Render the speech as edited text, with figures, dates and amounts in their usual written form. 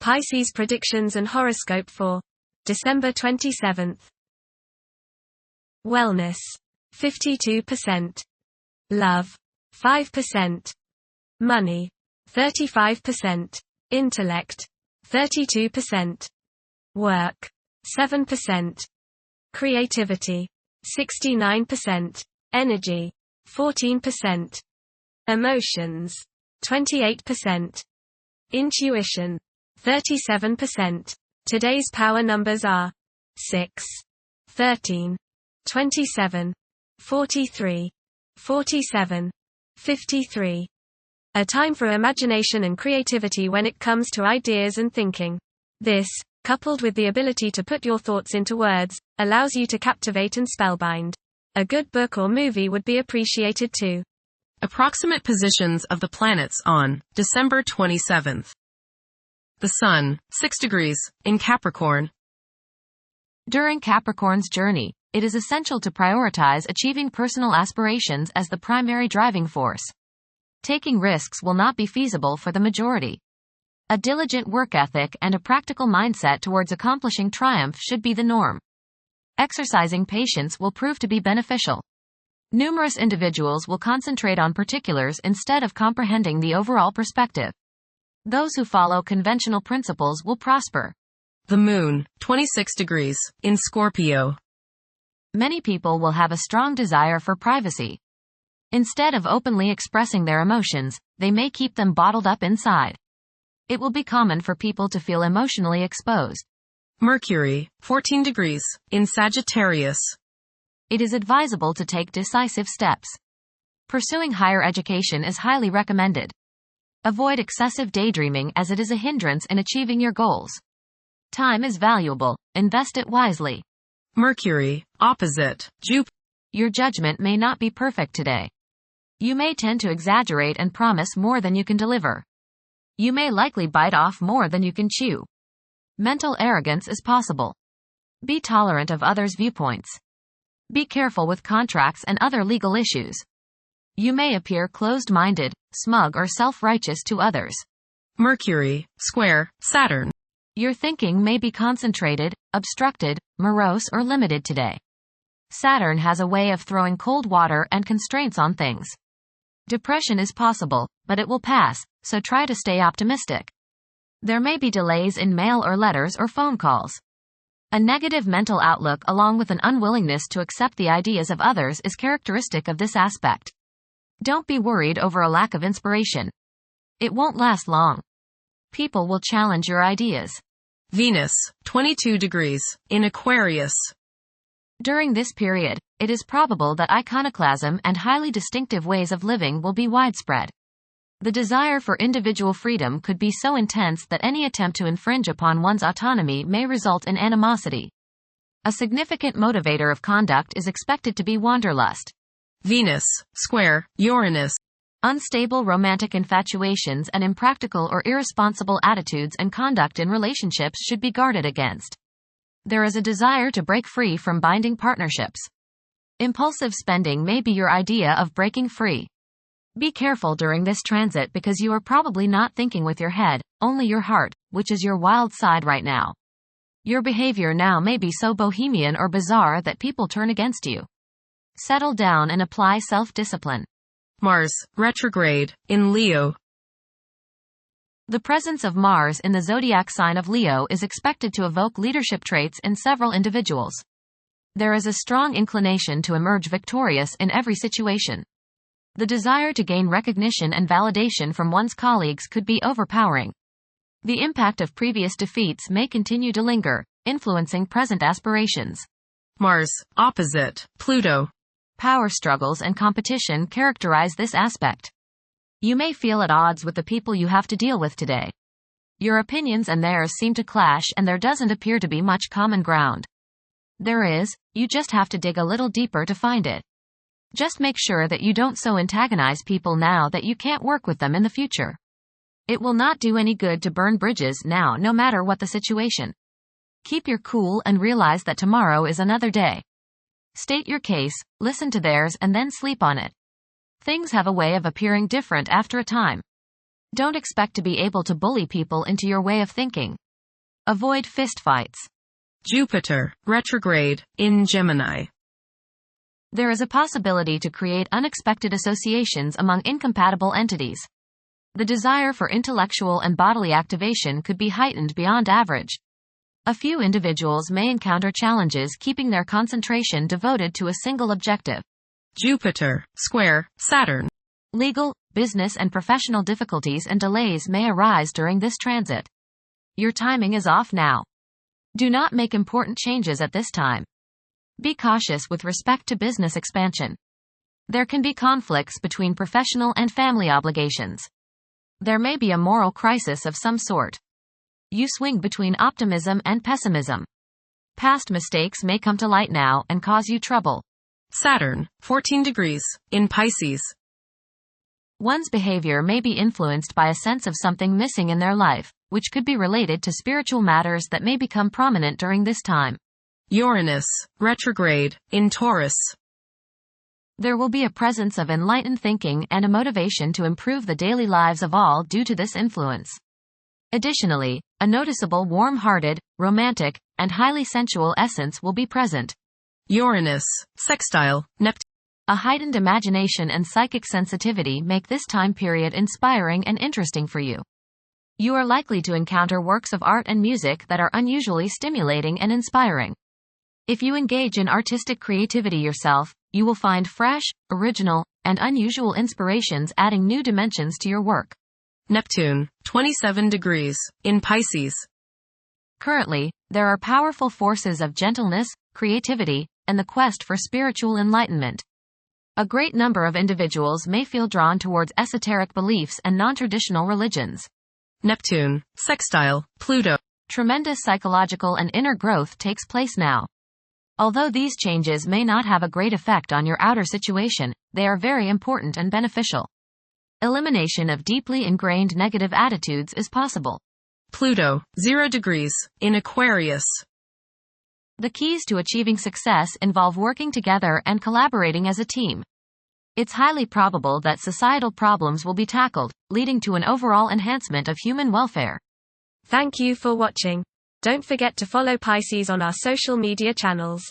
Pisces predictions and horoscope for December 27th. Wellness, 52%. Love, 5%. Money, 35%. Intellect, 32%. Work, 7%. Creativity, 69%. Energy, 14%. Emotions, 28%. Intuition, 37%. Today's power numbers are 6, 13, 27, 43, 47, 53. A time for imagination and creativity when it comes to ideas and thinking. This, coupled with the ability to put your thoughts into words, allows you to captivate and spellbind. A good book or movie would be appreciated too. Approximate positions of the planets on December 27th. The Sun, 6 degrees, in Capricorn. During Capricorn's journey, it is essential to prioritize achieving personal aspirations as the primary driving force. Taking risks will not be feasible for the majority. A diligent work ethic and a practical mindset towards accomplishing triumph should be the norm. Exercising patience will prove to be beneficial. Numerous individuals will concentrate on particulars instead of comprehending the overall perspective. Those who follow conventional principles will prosper. The Moon, 26 degrees, in Scorpio. Many people will have a strong desire for privacy. Instead of openly expressing their emotions, they may keep them bottled up inside. It will be common for people to feel emotionally exposed. Mercury, 14 degrees, in Sagittarius. It is advisable to take decisive steps. Pursuing higher education is highly recommended. Avoid excessive daydreaming as it is a hindrance in achieving your goals. Time is valuable, invest it wisely. Mercury, opposite Jupiter. Your judgment may not be perfect today. You may tend to exaggerate and promise more than you can deliver. You may likely bite off more than you can chew. Mental arrogance is possible. Be tolerant of others' viewpoints. Be careful with contracts and other legal issues. You may appear closed-minded, smug or self-righteous to others. Mercury, square Saturn. Your thinking may be concentrated, obstructed, morose or limited today. Saturn has a way of throwing cold water and constraints on things. Depression is possible, but it will pass, so try to stay optimistic. There may be delays in mail or letters or phone calls. A negative mental outlook along with an unwillingness to accept the ideas of others is characteristic of this aspect. Don't be worried over a lack of inspiration. It won't last long. People will challenge your ideas. Venus, 22 degrees, in Aquarius. During this period, it is probable that iconoclasm and highly distinctive ways of living will be widespread. The desire for individual freedom could be so intense that any attempt to infringe upon one's autonomy may result in animosity. A significant motivator of conduct is expected to be wanderlust. Venus, square Uranus. Unstable romantic infatuations and impractical or irresponsible attitudes and conduct in relationships should be guarded against. There is a desire to break free from binding partnerships. Impulsive spending may be your idea of breaking free. Be careful during this transit because you are probably not thinking with your head, only your heart, which is your wild side right now. Your behavior now may be so bohemian or bizarre that people turn against you. Settle down and apply self-discipline. Mars, retrograde, in Leo. The presence of Mars in the zodiac sign of Leo is expected to evoke leadership traits in several individuals. There is a strong inclination to emerge victorious in every situation. The desire to gain recognition and validation from one's colleagues could be overpowering. The impact of previous defeats may continue to linger, influencing present aspirations. Mars, opposite Pluto. Power struggles and competition characterize this aspect. You may feel at odds with the people you have to deal with today. Your opinions and theirs seem to clash and there doesn't appear to be much common ground. There is, you just have to dig a little deeper to find it. Just make sure that you don't so antagonize people now that you can't work with them in the future. It will not do any good to burn bridges now no matter what the situation. Keep your cool and realize that tomorrow is another day. State your case, listen to theirs and then sleep on it. Things have a way of appearing different after a time. Don't expect to be able to bully people into your way of thinking. Avoid fistfights. Jupiter, retrograde, in Gemini. There is a possibility to create unexpected associations among incompatible entities. The desire for intellectual and bodily activation could be heightened beyond average. A few individuals may encounter challenges keeping their concentration devoted to a single objective. Jupiter, square, Saturn. Legal, business and professional difficulties and delays may arise during this transit. Your timing is off now. Do not make important changes at this time. Be cautious with respect to business expansion. There can be conflicts between professional and family obligations. There may be a moral crisis of some sort. You swing between optimism and pessimism. Past mistakes may come to light now and cause you trouble. Saturn, 14 degrees, in Pisces. One's behavior may be influenced by a sense of something missing in their life, which could be related to spiritual matters that may become prominent during this time. Uranus, retrograde, in Taurus. There will be a presence of enlightened thinking and a motivation to improve the daily lives of all due to this influence. Additionally, a noticeable warm-hearted, romantic, and highly sensual essence will be present. Uranus, sextile, Neptune. A heightened imagination and psychic sensitivity make this time period inspiring and interesting for you. You are likely to encounter works of art and music that are unusually stimulating and inspiring. If you engage in artistic creativity yourself, you will find fresh, original, and unusual inspirations adding new dimensions to your work. Neptune, 27 degrees, in Pisces. Currently, there are powerful forces of gentleness, creativity, and the quest for spiritual enlightenment. A great number of individuals may feel drawn towards esoteric beliefs and non-traditional religions. Neptune, sextile, Pluto. Tremendous psychological and inner growth takes place now. Although these changes may not have a great effect on your outer situation, they are very important and beneficial. Elimination of deeply ingrained negative attitudes is possible. Pluto, 0 degrees, in Aquarius. The keys to achieving success involve working together and collaborating as a team. It's highly probable that societal problems will be tackled, leading to an overall enhancement of human welfare. Thank you for watching. Don't forget to follow Pisces on our social media channels.